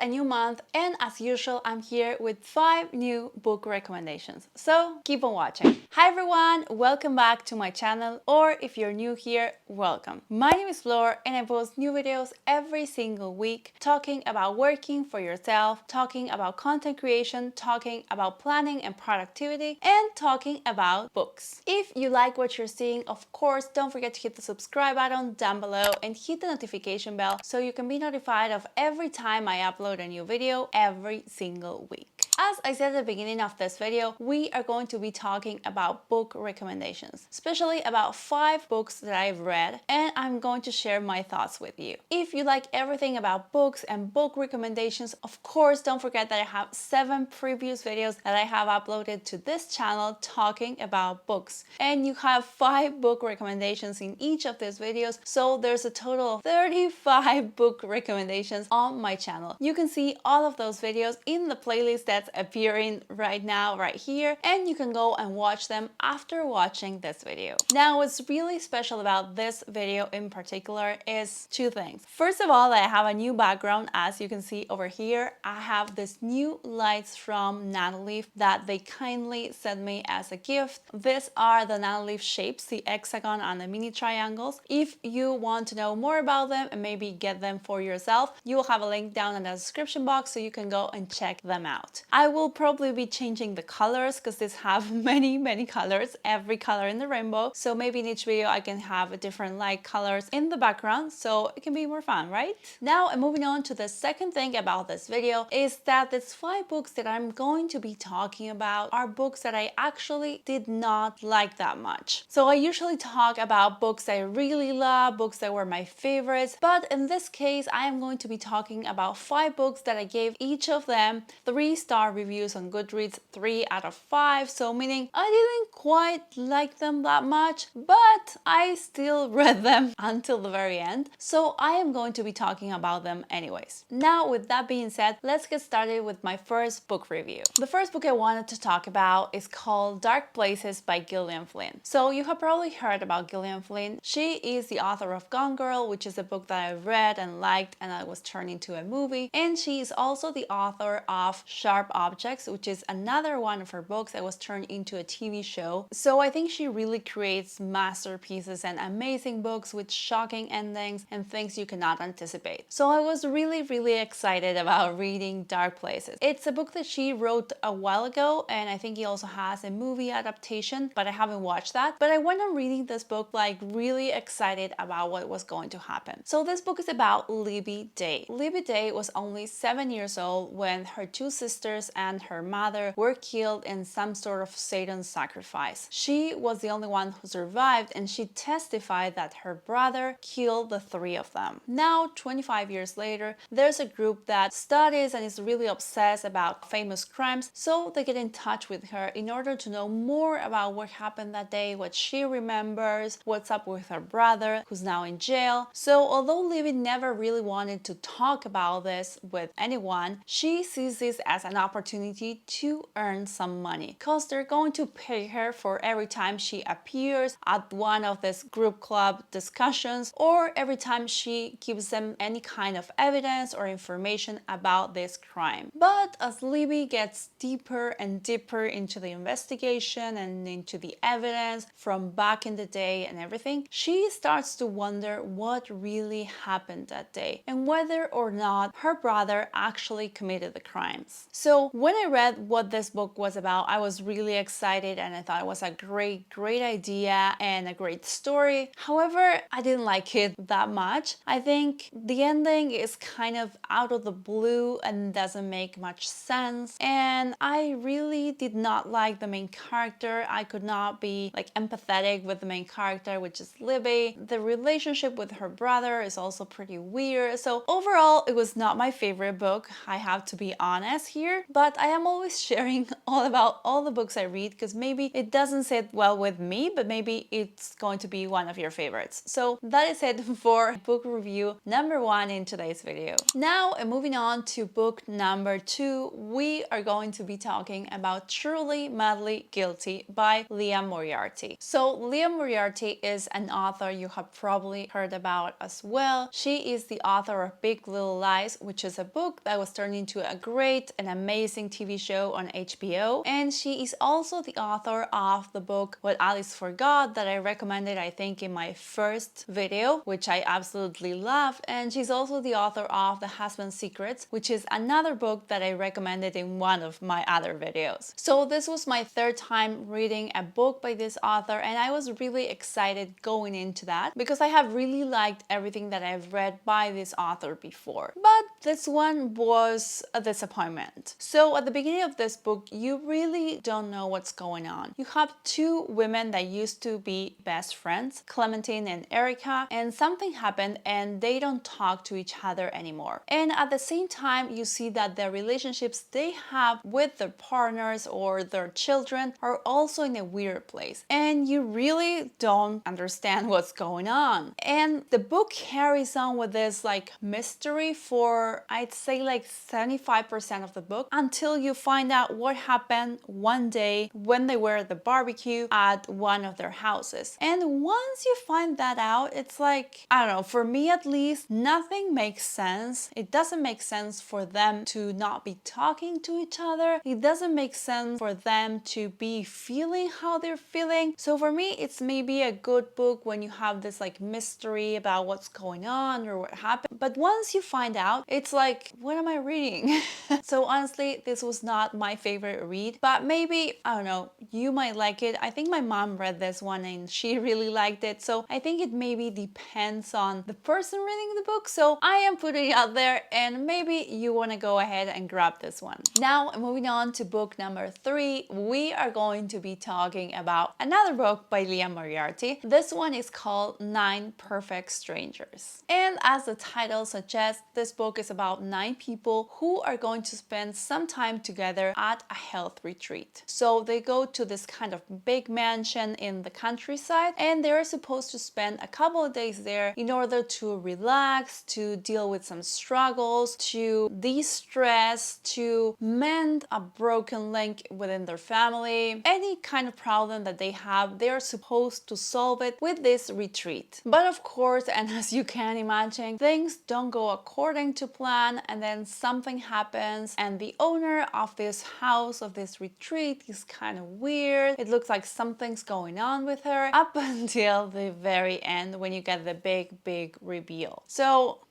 a new month, and as usual, I'm here with 5 new book recommendations. So keep on watching. Hi everyone, welcome back to my channel, or if you're new here, welcome. My name is Flor, and I post new videos every single week talking about working for yourself, talking about content creation, talking about planning and productivity, and talking about books. If you like what you're seeing, of course, don't forget to hit the subscribe button down below and hit the notification bell so you can be notified of every time I upload a new video every single week. As I said at the beginning of this video, we are going to be talking about book recommendations, especially about 5 books that I've read, and I'm going to share my thoughts with you. If you like everything about books and book recommendations, of course, don't forget that I have 7 previous videos that I have uploaded to this channel talking about books. And you have 5 book recommendations in each of these videos, so there's a total of 35 book recommendations on my channel. You can see all of those videos in the playlist that's appearing right now, right here, and you can go and watch them after watching this video. Now, what's really special about this video in particular is 2 things. First of all, I have a new background. As you can see over here, I have this new lights from Nanoleaf that they kindly sent me as a gift. These are the Nanoleaf shapes, the hexagon and the mini triangles. If you want to know more about them and maybe get them for yourself, you will have a link down in the description box so you can go and check them out. I will probably be changing the colors because these have many colors, every color in the rainbow. So maybe in each video I can have different light colors in the background so it can be more fun, right? Now, moving on to the second thing about this video is that these 5 books that I'm going to be talking about are books that I actually did not like that much. So I usually talk about books I really love, books that were my favorites, but in this case I am going to be talking about 5 books that I gave each of them 3-star reviews on Goodreads, 3 out of 5, so meaning I didn't quite like them that much, but I still read them until the very end, so I am going to be talking about them anyways. Now, with that being said, let's get started with my first book review. The first book I wanted to talk about is called Dark Places by Gillian Flynn. So you have probably heard about Gillian Flynn. She is the author of Gone Girl, which is a book that I read and liked and that was turned into a movie, and she is also the author of Sharp Objects, which is another one of her books that was turned into a TV show. So I think she really creates masterpieces and amazing books with shocking endings and things you cannot anticipate. So I was really excited about reading Dark Places. It's a book that she wrote a while ago, and I think he also has a movie adaptation, but I haven't watched that. But I went on reading this book like really excited about what was going to happen. So this book is about Libby Day. Libby Day was only 7 years old when her 2 sisters and her mother were killed in some sort of Satan sacrifice. She was the only one who survived, and she testified that her brother killed the 3 of them. Now, 25 years later, there's a group that studies and is really obsessed about famous crimes, so they get in touch with her in order to know more about what happened that day, what she remembers, what's up with her brother, who's now in jail. So although Libby never really wanted to talk about this with anyone, she sees this as an opportunity to earn some money because they're going to pay her for every time she appears at one of these group club discussions or every time she gives them any kind of evidence or information about this crime. But as Libby gets deeper and deeper into the investigation and into the evidence from back in the day and everything, she starts to wonder what really happened that day and whether or not her brother actually committed the crimes. So when I read what this book was about, I was really excited and I thought it was a great idea and a great story. However, I didn't like it that much. I think the ending is kind of out of the blue and doesn't make much sense, and I really did not like the main character. I could not be like empathetic with the main character, which is Libby. The relationship with her brother is also pretty weird. So overall, it was not my favorite book, I have to be honest here, but I am always sharing all about all the books I read because maybe it it doesn't sit well with me, but maybe it's going to be one of your favorites. So that is it for book review number 1 in today's video. Now, moving on to book number 2, we are going to be talking about Truly Madly Guilty by Lia Moriarty. So Lia Moriarty is an author you have probably heard about as well. She is the author of Big Little Lies, which is a book that was turned into a great and amazing TV show on HBO. And she is also the author of the book What Alice Forgot that I recommended, I think, in my first video, which I absolutely love. And she's also the author of The Husband's Secrets, which is another book that I recommended in one of my other videos. So this was my third time reading a book by this author, and I was really excited going into that because I have really liked everything that I've read by this author before. But this one was a disappointment. So at the beginning of this book, you really don't know what's going on. You have two women that used to be best friends, Clementine and Erica, and something happened and they don't talk to each other anymore. And at the same time, you see that the relationships they have with their partners or their children are also in a weird place. And you really don't understand what's going on. And the book carries on with this like mystery for, I'd say, like 75% of the book until you find out what happened one day when they were at the barbecue at one of their houses. And once you find that out, it's like, I don't know, for me at least, nothing makes sense. It doesn't make sense for them to not be talking to each other. It doesn't make sense for them to be feeling how they're feeling. So for me, it's maybe a good book when you have this like mystery about what's going on or what happened. But once you find out, it's like, what am I reading? So honestly, this was not my favorite read, but maybe, I don't know, you might like it. I think my mom read this one and she really liked it. So I think it maybe depends on the person reading the book. So I am putting it out there and maybe you want to go ahead and grab this one. Now, moving on to book number 3, we are going to be talking about another book by Lia Moriarty. This one is called 9 Perfect Strangers. And as the title suggests, this book is about 9 people who are going to spend some time together at a health retreat. So they go to this kind of big mansion in the countryside and they're supposed to spend a couple of days there in order to relax, to deal with some struggles, to de-stress, to mend a broken link within their family. Any kind of problem that they have, they're supposed to solve it with this retreat. But of course, and as you can imagine, things don't go according to plan and then something happens and the owner of this house, of this retreat, is kind of weird. It looks like something's going on with her up until the very end when you get the big reveal. So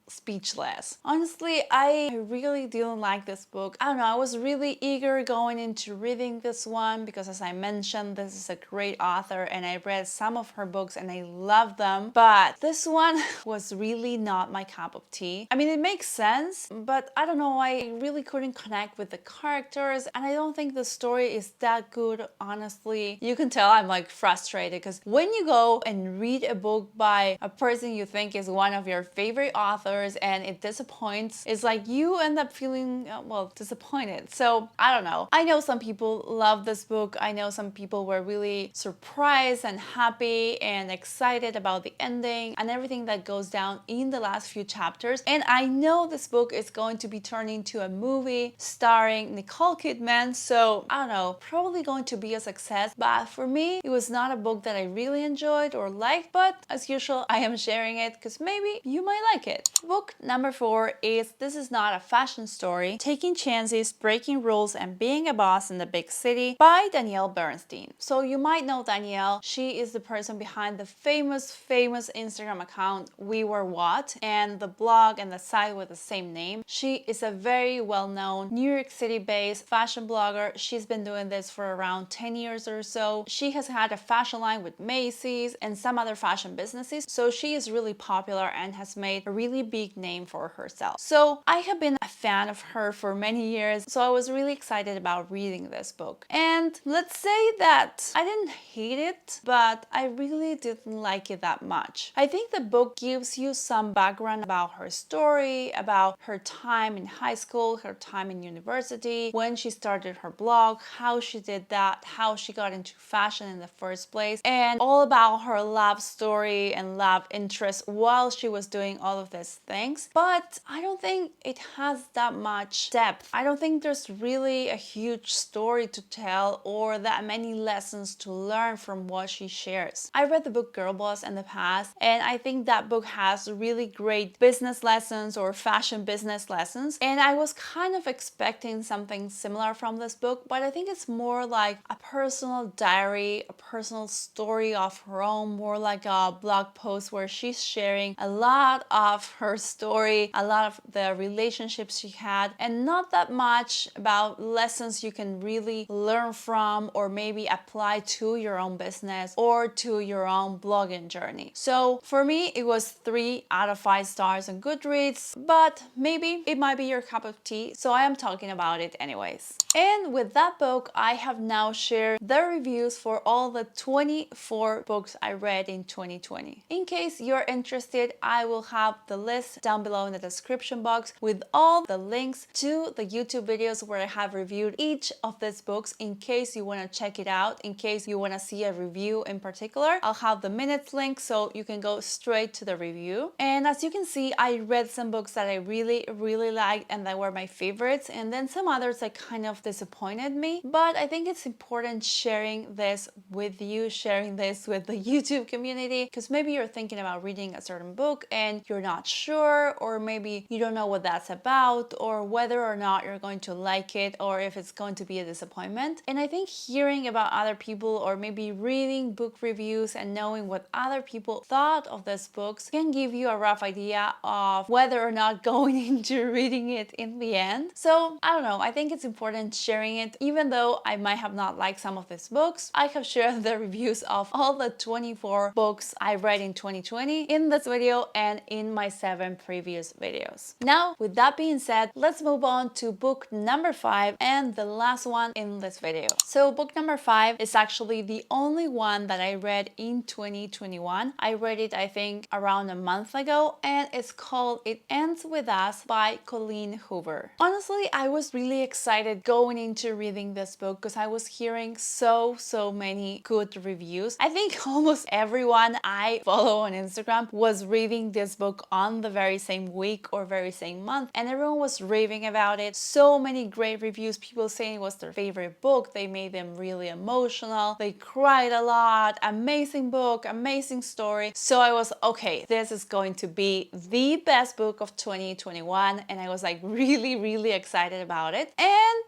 speechless. Honestly, I really didn't like this book. I don't know, I was really eager going into reading this one because, as I mentioned, this is a great author and I read some of her books and I love them, but this one was really not my cup of tea. I mean, it makes sense, but I don't know, I really couldn't connect with the characters and I don't think the story is that good, honestly. You can tell I'm like frustrated because when you go and read a book by a person you think is one of your favorite authors and it disappoints, it's like you end up feeling, well, disappointed. So I don't know. I know some people love this book. I know some people were really surprised and happy and excited about the ending and everything that goes down in the last few chapters. And I know this book is going to be turned into a movie starring Nicole Kidman. So I don't know, probably going to be a success. But for me, it was not a book that I really enjoyed or liked. But as usual, I am sharing it because maybe you might like it. Book number 4 is This Is Not a Fashion Story, Taking Chances, Breaking Rules, and Being a Boss in the Big City by Danielle Bernstein. So you might know Danielle. She is the person behind the famous Instagram account We Were What and the blog and the site with the same name. She is a very well-known New York City-based fashion blogger. She's been doing this for around 10 years or so. She has had a fashion line with Macy's and some other fashion businesses. So she is really popular and has made a really big name for herself. So I have been a fan of her for many years, so I was really excited about reading this book. And let's say that I didn't hate it, but I really didn't like it that much. I think the book gives you some background about her story, about her time in high school, her time in university, when she started her blog, how she did that, how she got into fashion in the first place, and all about her love story and love interest while she was doing all of these things. But I don't think it has that much depth. I don't think there's really a huge story to tell or that many lessons to learn from what she shares. I read the book Girl Boss in the past, and I think that book has really great business lessons or fashion business lessons, and I was kind of expecting something similar from this book, but I think it's more like a personal diary, a personal story of her own, more like a blog post where she's sharing a lot of her story, a lot of the relationships she had, and not that much about lessons you can really learn from or maybe apply to your own business or to your own blogging journey. So for me, it was 3 out of 5 stars on Goodreads, but maybe it might be your cup of tea, so I am talking about it anyways. And with that book, I have now shared the reviews for all the 24 books I read in 2020. In case you're interested, I will have the list down below in the description box with all the links to the YouTube videos where I have reviewed each of these books in case you want to check it out, in case you want to see a review in particular. I'll have the minutes link so you can go straight to the review. And as you can see, I read some books that I really liked and that were my favorites, and then some others that kind of disappointed me. But I think it's important sharing this with you, sharing this with the YouTube community, because maybe you're thinking about reading a certain book and you're not sure, or maybe you don't know what that's about, or whether or not you're going to like it, or if it's going to be a disappointment. And I think hearing about other people or maybe reading book reviews and knowing what other people thought of these books can give you a rough idea of whether or not going into reading it in the end. So I don't know, I think it's important sharing it. Even though I might have not liked some of these books, I have shared the reviews of all the 24 books I read in 2020 in this video and in my 7 previous videos. Now, with that being said, let's move on to book number 5 and the last one in this video. So book number 5 is actually the only one that I read in 2021. I read it, I think, around a month ago, and it's called It Ends With Us by Colleen Hoover. Honestly, I was really excited going into reading this book because I was hearing so many good reviews. I think almost everyone I follow on Instagram was reading this book on the very same week or very same month, and everyone was raving about it. So many great reviews, people saying it was their favorite book, they made them really emotional, they cried a lot, amazing book, amazing story. So I was, okay, this is going to be the best book of 2021, and I was like really excited about it. And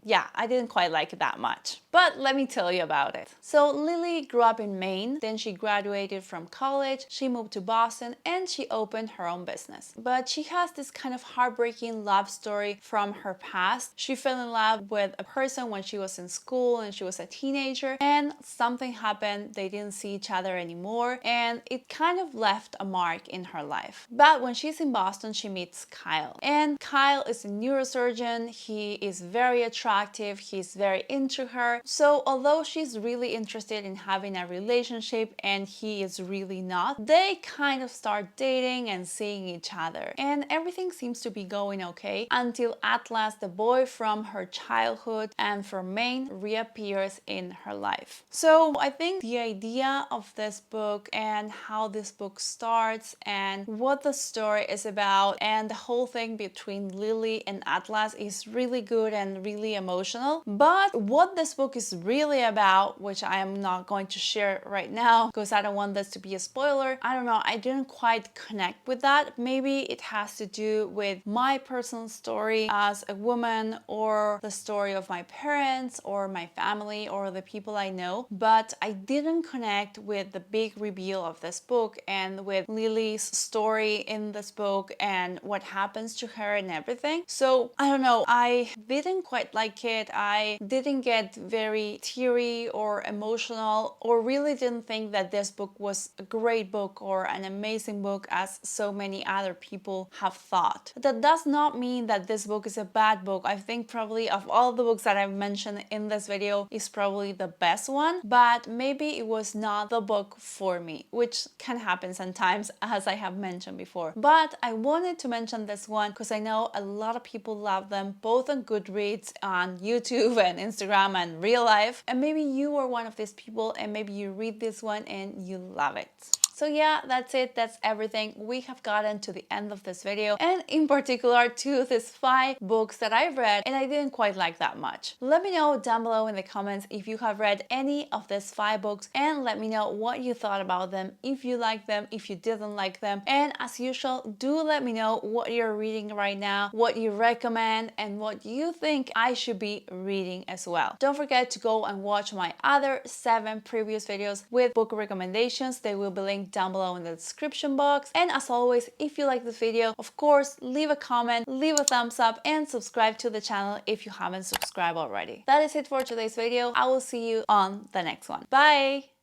yeah, I didn't quite like it that much. But let me tell you about it. So Lily grew up in Maine, then she graduated from college, she moved to Boston, and she opened her own business. But she has this kind of heartbreaking love story from her past. She fell in love with a person when she was in school and she was a teenager, and something happened, they didn't see each other anymore, and it kind of left a mark in her life. But when she's in Boston, she meets Kyle. And Kyle is a neurosurgeon, he is very attractive, he's very into her. So although she's really interested in having a relationship and he is really not, they kind of start dating and seeing each other. And everything seems to be going okay until Atlas, the boy from her childhood and from Maine, reappears in her life. So I think the idea of this book and how this book starts and what the story is about and the whole thing between Lily and Atlas is really good and really emotional. But what this book is really about, which I am not going to share right now because I don't want this to be a spoiler, I don't know, I didn't quite connect with that. Maybe it has to do with my personal story as a woman, or the story of my parents or my family or the people I know, but I didn't connect with the big reveal of this book and with Lily's story in this book and what happens to her and everything. So I don't know, I didn't quite like like it. I didn't get very teary or emotional, or really didn't think that this book was a great book or an amazing book as so many other people have thought. But that does not mean that this book is a bad book. I think probably of all the books that I've mentioned in this video is probably the best one, but maybe it was not the book for me, which can happen sometimes, as I have mentioned before. But I wanted to mention this one because I know a lot of people love them, both on Goodreads, on YouTube and Instagram and real life, and maybe you are one of these people and maybe you read this one and you love it. So yeah, that's it. That's everything. We have gotten to the end of this video, and in particular to these 5 books that I've read and I didn't quite like that much. Let me know down below in the comments if you have read any of these 5 books, and let me know what you thought about them, if you liked them, if you didn't like them. And as usual, do let me know what you're reading right now, what you recommend, and what you think I should be reading as well. Don't forget to go and watch my other 7 previous videos with book recommendations. They will be linked down below in the description box. And as always, if you like this video, of course, leave a comment, leave a thumbs up, and subscribe to the channel if you haven't subscribed already. That is it for today's video. I will see you on the next one. Bye!